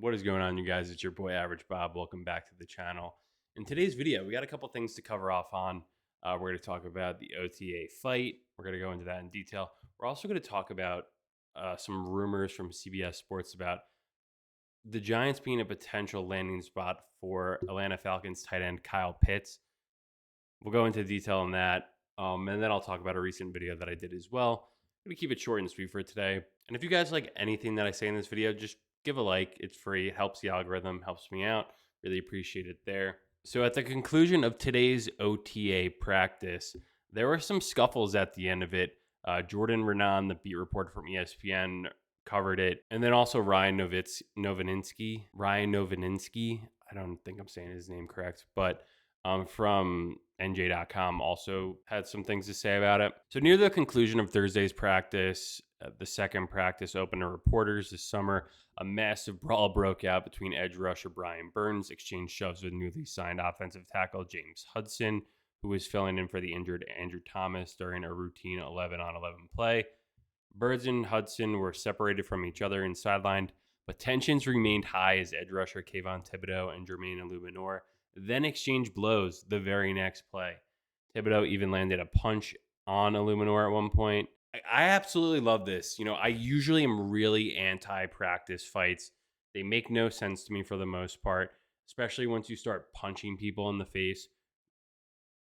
What is going on, you guys? It's your boy Average Bob. Welcome back to the channel. In today's video, we got a couple things to cover off on. We're going to talk about the OTA fight. We're going to go into that in detail. We're also going to talk about some rumors from CBS Sports about the Giants being a potential landing spot for Atlanta Falcons tight end Kyle Pitts. We'll go into detail on that. And then I'll talk about a recent video that I did as well. I'm going to keep it short and sweet for today. And if you guys like anything that I say in this video, just give a like. It's free. It helps the algorithm, helps me out. Really appreciate it there. So at the conclusion of today's OTA practice, there were some scuffles at the end of it. Jordan Renan, the beat reporter from ESPN, covered it. And then also Ryan Novininsky. I don't think I'm saying his name correct, but from NJ.com also had some things to say about it. So near the conclusion of Thursday's practice, the second practice open to reporters this summer, a massive brawl broke out between edge rusher Brian Burns, exchanged shoves with newly signed offensive tackle James Hudson, who was filling in for the injured Andrew Thomas during a routine 11-on-11 play. Burns and Hudson were separated from each other and sidelined, but tensions remained high as edge rusher Kayvon Thibodeau and Jermaine Illuminor then exchanged blows the very next play. Thibodeau even landed a punch on Illuminor at one point. I absolutely love this. You know, I usually am really anti-practice fights. They make no sense to me for the most part, especially once you start punching people in the face.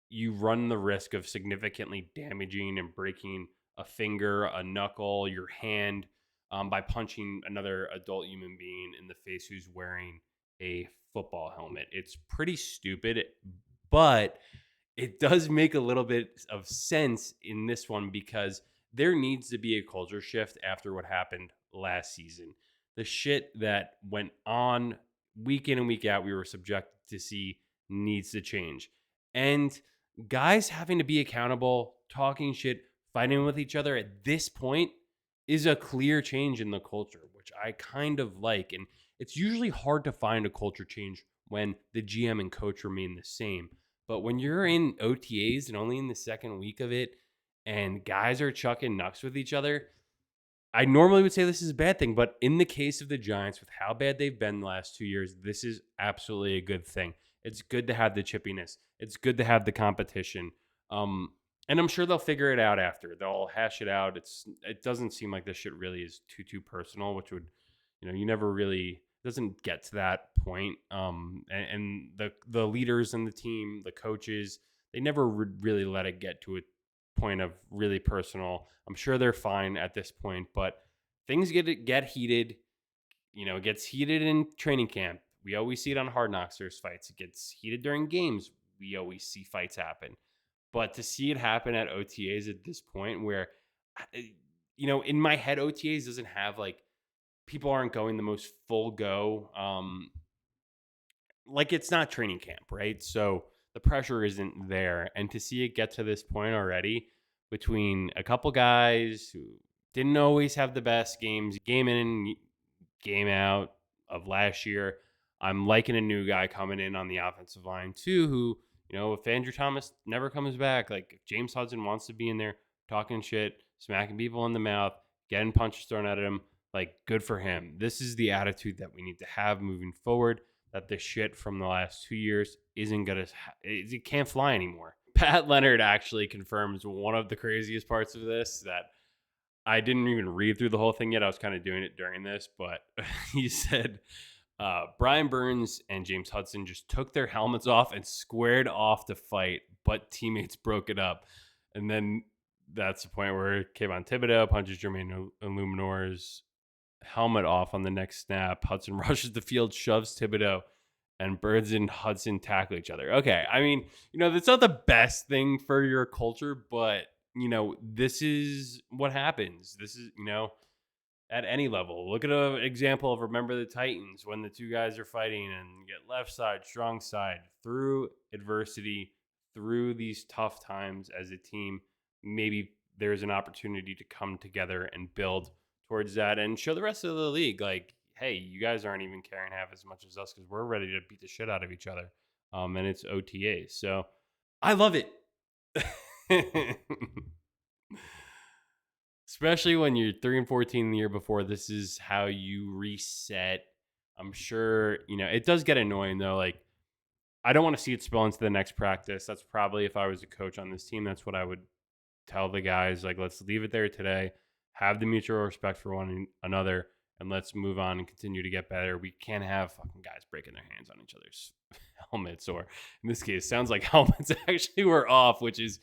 You run the risk of significantly damaging and breaking a finger, a knuckle, your hand by punching another adult human being in the face who's wearing a football helmet. It's pretty stupid, but it does make a little bit of sense in this one because there needs to be a culture shift after what happened last season. The shit that went on week in and week out, we were subjected to see needs to change. And guys having to be accountable, talking shit, fighting with each other at this point is a clear change in the culture, which I kind of like. And it's usually hard to find a culture change when the GM and coach remain the same. But when you're in OTAs and only in the second week of it and guys are chucking knucks with each other, I normally would say this is a bad thing. But in the case of the Giants, with how bad they've been the last 2 years, this is absolutely a good thing. It's good to have the chippiness. It's good to have the competition. And I'm sure they'll figure it out after. They'll hash it out. It doesn't seem like this shit really is too personal, which would, you never really doesn't get to that point. And the leaders in the team, the coaches, they never really let it get to a point of really personal. I'm sure they're fine at this point, but things get heated. It gets heated in training camp. We always see it on Hard Knocks. There's fights. It gets heated during games. We always see fights happen. But to see it happen at OTAs at this point where, in my head, OTAs doesn't have like, people aren't going the most full go. Like it's not training camp, right? So the pressure isn't there. And to see it get to this point already between a couple guys who didn't always have the best games, game in, game out of last year, I'm liking a new guy coming in on the offensive line too, who, if Andrew Thomas never comes back, like if James Hudson wants to be in there talking shit, smacking people in the mouth, getting punches thrown at him, like good for him. This is the attitude that we need to have moving forward, that the shit from the last 2 years isn't going to, it can't fly anymore. Pat Leonard actually confirms one of the craziest parts of this that I didn't even read through the whole thing yet. I was kind of doing it during this, but he said, Brian Burns and James Hudson just took their helmets off and squared off to fight, but teammates broke it up. And then that's the point where Kayvon Thibodeau punches Jermaine Illuminor's helmet off on the next snap. Hudson rushes the field, shoves Thibodeau, and Burns and Hudson tackle each other. Okay, I mean, that's not the best thing for your culture, but, this is what happens. This is, at any level. Look at an example of Remember the Titans when the two guys are fighting and get left side, strong side, through adversity, through these tough times as a team. Maybe there's an opportunity to come together and build towards that and show the rest of the league, like, hey, you guys aren't even caring half as much as us because we're ready to beat the shit out of each other. And it's OTAs. So I love it. Especially when you're 3-14 the year before, this is how you reset I'm sure, it does get annoying though. Like, I don't want to see it spill into the next practice. That's probably, if I was a coach on this team, that's what I would tell the guys. Like, let's leave it there today, have the mutual respect for one another, and let's move on and continue to get better. We can't have fucking guys breaking their hands on each other's helmets, or in this case, sounds like helmets actually were off, which is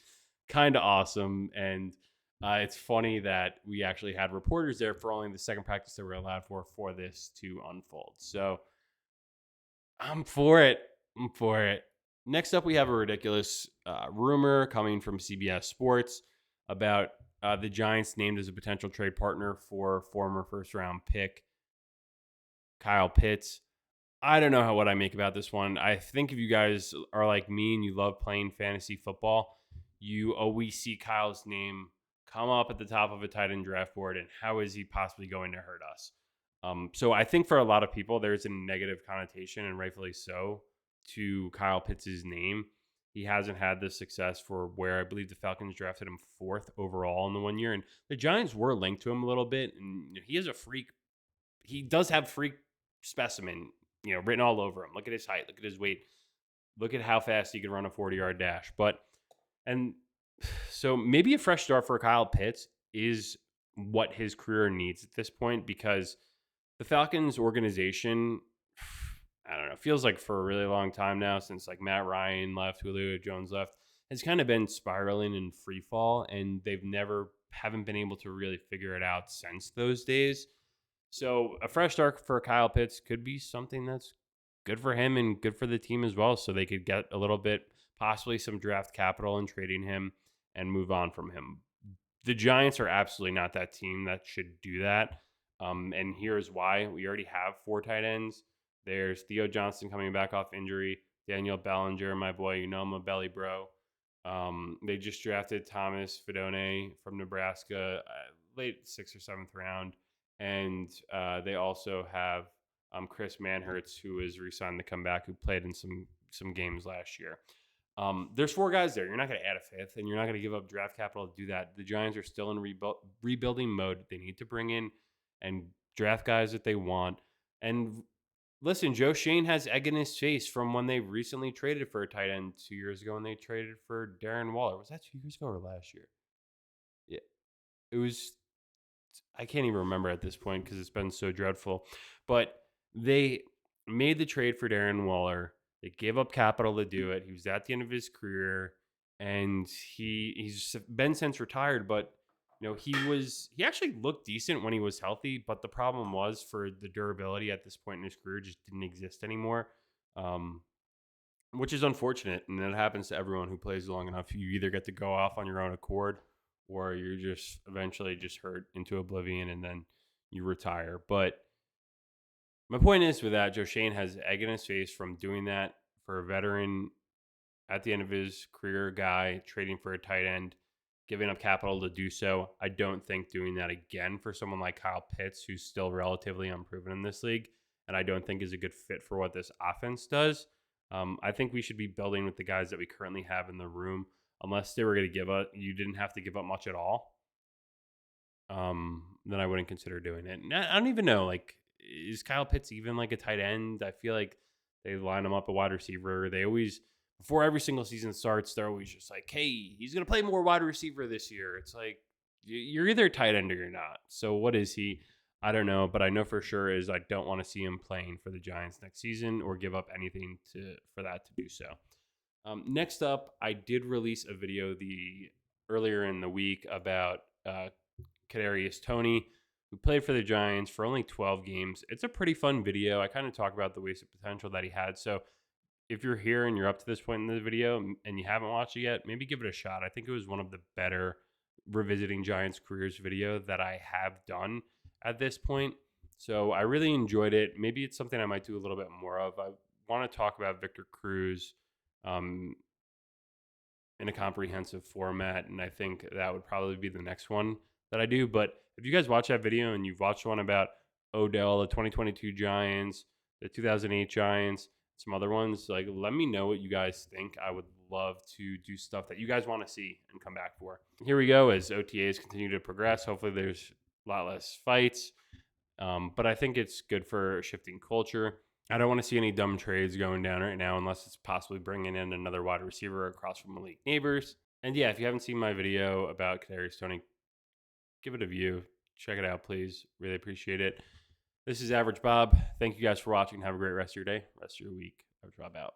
kind of awesome. And it's funny that we actually had reporters there for only the second practice that we're allowed for this to unfold. So I'm for it. I'm for it. Next up, we have a ridiculous rumor coming from CBS Sports about the Giants named as a potential trade partner for former first round pick Kyle Pitts. I don't know what I make about this one. I think if you guys are like me and you love playing fantasy football, you always see Kyle's name come up at the top of a tight end draft board, and how is he possibly going to hurt us? So I think for a lot of people, there's a negative connotation, and rightfully so, to Kyle Pitts' name. He hasn't had the success for where I believe the Falcons drafted him 4th overall in the 1 year, and the Giants were linked to him a little bit, and he is a freak. He does have freak specimen, written all over him. Look at his height, look at his weight, look at how fast he can run a 40-yard dash. And so maybe a fresh start for Kyle Pitts is what his career needs at this point, because the Falcons organization, I don't know, feels like for a really long time now, since like Matt Ryan left, Julio Jones left, has kind of been spiraling in free fall, and they've haven't been able to really figure it out since those days. So a fresh start for Kyle Pitts could be something that's good for him and good for the team as well. So they could get a little bit, possibly some draft capital in trading him and move on from him. The Giants are absolutely not that team that should do that. And here's why. We already have 4 tight ends. There's Theo Johnson coming back off injury. Daniel Bellinger, my boy, I'm a belly bro. They just drafted Thomas Fidone from Nebraska, late 6th or 7th round. And they also have Chris Manhertz, who is re-signed to come back, who played in some games last year. There's 4 guys there. You're not going to add a 5th, and you're not going to give up draft capital to do that. The Giants are still in rebuilding mode. They need to bring in and draft guys that they want. And listen, Joe Shane has egg in his face from when they recently traded for a tight end 2 years ago, and they traded for Darren Waller. Was that 2 years ago or last year? Yeah, it was. I can't even remember at this point because it's been so dreadful. But they made the trade for Darren Waller. They gave up capital to do it. He was at the end of his career, and he's been since retired. But he actually looked decent when he was healthy. But the problem was, for the durability at this point in his career, just didn't exist anymore. Which is unfortunate, and it happens to everyone who plays long enough. You either get to go off on your own accord, or you're just eventually just hurt into oblivion, and then you retire. But my point is, with that, Joe Shane has egg in his face from doing that for a veteran at the end of his career guy, trading for a tight end, giving up capital to do so. I don't think doing that again for someone like Kyle Pitts, who's still relatively unproven in this league, and I don't think is a good fit for what this offense does. I think we should be building with the guys that we currently have in the room, unless they were going to give up. You didn't have to give up much at all. Then I wouldn't consider doing it. And I don't even know, like, is Kyle Pitts even like a tight end? I feel like they line him up a wide receiver. They always, before every single season starts, they're always just like, hey, he's going to play more wide receiver this year. It's like, you're either a tight end or you're not. So what is he? I don't know, but I know for sure is I don't want to see him playing for the Giants next season or give up anything for that to do so. Next up, I did release a video earlier in the week about Kadarius Toney, who played for the Giants for only 12 games. It's a pretty fun video. I kind of talk about the wasted potential that he had. So if you're here and you're up to this point in the video and you haven't watched it yet, maybe give it a shot. I think it was one of the better revisiting Giants careers video that I have done at this point. So I really enjoyed it. Maybe it's something I might do a little bit more of. I want to talk about Victor Cruz in a comprehensive format, and I think that would probably be the next one that I do. But if you guys watch that video and you've watched one about Odell, the 2022 Giants, the 2008 Giants, some other ones, like, let me know what you guys think. I would love to do stuff that you guys want to see and come back for. Here we go as OTAs continue to progress. Hopefully there's a lot less fights. But I think it's good for shifting culture. I don't want to see any dumb trades going down right now unless it's possibly bringing in another wide receiver across from elite neighbors. And yeah, if you haven't seen my video about Kadarius Toney, give it a view. Check it out, please. Really appreciate it. This is Average Bob. Thank you guys for watching. Have a great rest of your day, rest of your week. Average Bob out.